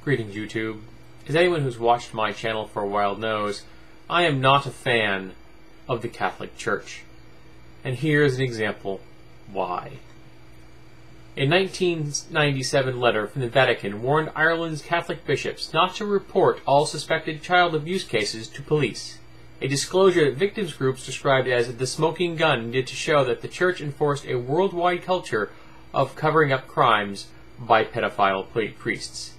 Greetings, YouTube. As anyone who's watched my channel for a while knows, I am not a fan of the Catholic Church. And here's an example why. A 1997 letter from the Vatican warned Ireland's Catholic bishops not to report all suspected child abuse cases to police. A disclosure that victims groups described as the smoking gun did to show that the Church enforced a worldwide culture of covering up crimes by pedophile priests.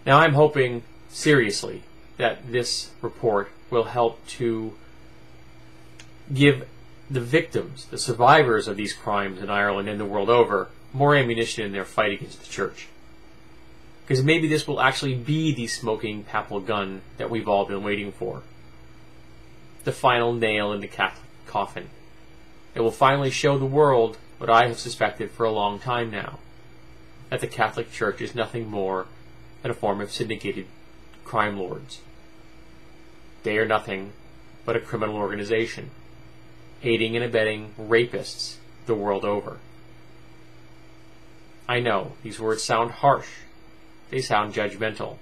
Now I'm hoping, seriously, that this report will help to give the victims, the survivors of these crimes in Ireland and the world over, more ammunition in their fight against the Church. Because maybe this will actually be the smoking papal gun that we've all been waiting for. The final nail in the Catholic coffin. It will finally show the world what I have suspected for a long time now, that the Catholic Church is nothing more than a form of syndicated crime lords. They are nothing but a criminal organization, aiding and abetting rapists the world over. I know, these words sound harsh. They sound judgmental.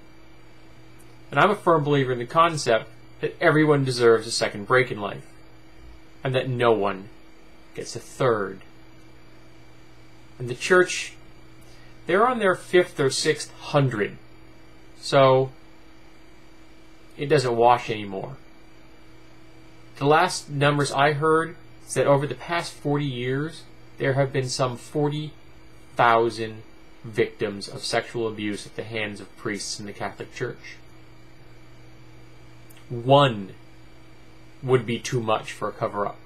And I'm a firm believer in the concept that everyone deserves a second break in life, and that no one gets a third. And the Church, they're on their 5th or 6th hundred, so it doesn't wash anymore. The last numbers I heard is that over the past 40 years, there have been some 40,000 victims of sexual abuse at the hands of priests in the Catholic Church. One would be too much for a cover-up.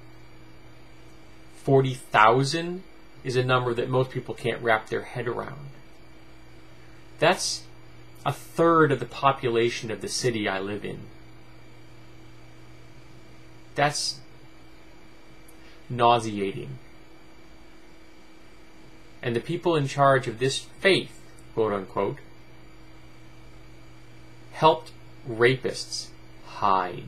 40,000 is a number that most people can't wrap their head around. That's a third of the population of the city I live in. That's nauseating. And the people in charge of this faith, quote unquote, helped rapists hide.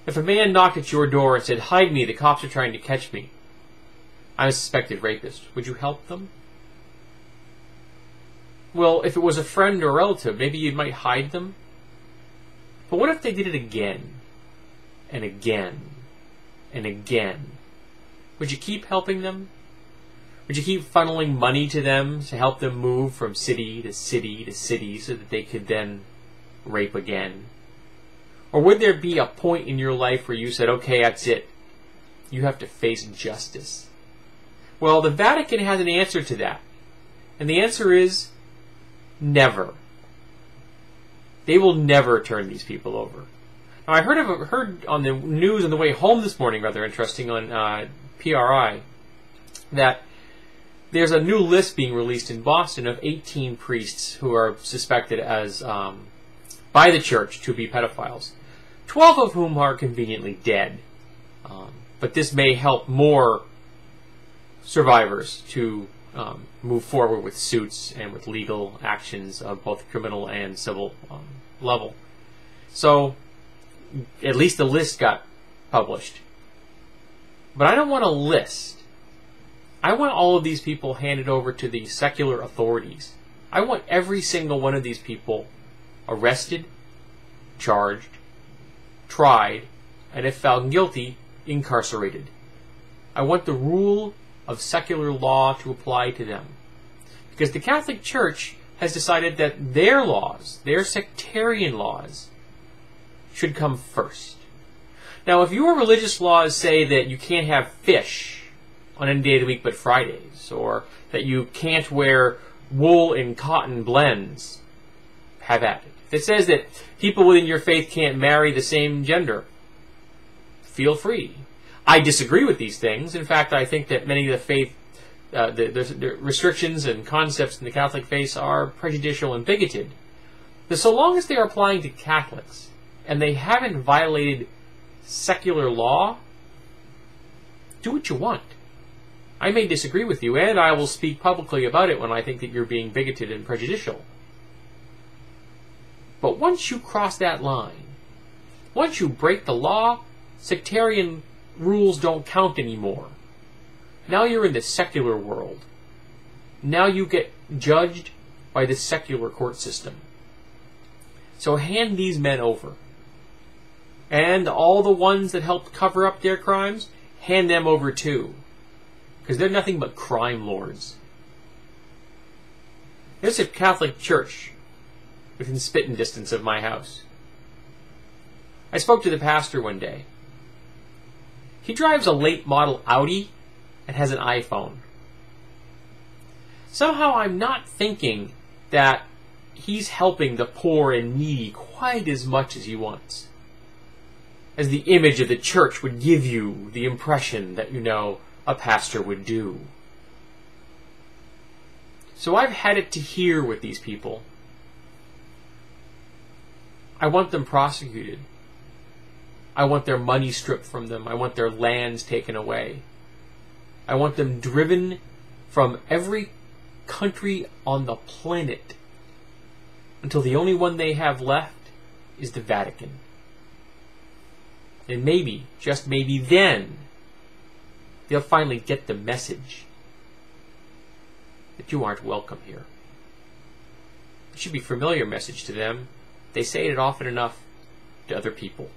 If a man knocked at your door and said, "Hide me, the cops are trying to catch me. I'm a suspected rapist," would you help them? Well, if it was a friend or relative, maybe you might hide them. But what if they did it again, and again, and again? Would you keep helping them? Would you keep funneling money to them to help them move from city to city to city so that they could then rape again? Or would there be a point in your life where you said, okay, that's it. You have to face justice? Well, the Vatican has an answer to that. And the answer is never. They will never turn these people over. Now, I heard on the news on the way home this morning, rather interesting, on PRI, that there's a new list being released in Boston of 18 priests who are suspected as by the Church to be pedophiles, 12 of whom are conveniently dead. But this may help more survivors to move forward with suits and with legal actions of both criminal and civil level. So at least the list got published. But I don't want a list. I want all of these people handed over to the secular authorities. I want every single one of these people arrested, charged, tried, and if found guilty, incarcerated. I want the rule of secular law to apply to them. Because the Catholic Church has decided that their laws, their sectarian laws, should come first. Now, if your religious laws say that you can't have fish on any day of the week but Fridays, or that you can't wear wool and cotton blends, have at it. If it says that people within your faith can't marry the same gender, feel free. I disagree with these things. In fact, I think that many of the faith, the restrictions and concepts in the Catholic faith are prejudicial and bigoted. But so long as they are applying to Catholics, and they haven't violated secular law, do what you want. I may disagree with you, and I will speak publicly about it when I think that you're being bigoted and prejudicial. But once you cross that line, once you break the law, sectarian rules don't count anymore. Now you're in the secular world. Now you get judged by the secular court system. So hand these men over. And all the ones that helped cover up their crimes, hand them over too. Because they're nothing but crime lords. There's a Catholic church within spitting distance of my house. I spoke to the pastor one day. He drives a late model Audi and has an iPhone. Somehow I'm not thinking that he's helping the poor and needy quite as much as he wants. As the image of the church would give you the impression that, a pastor would do. So I've had it to here with these people. I want them prosecuted. I want their money stripped from them. I want their lands taken away. I want them driven from every country on the planet until the only one they have left is the Vatican. And maybe, just maybe then, they'll finally get the message that you aren't welcome here. It should be a familiar message to them. They say it often enough to other people.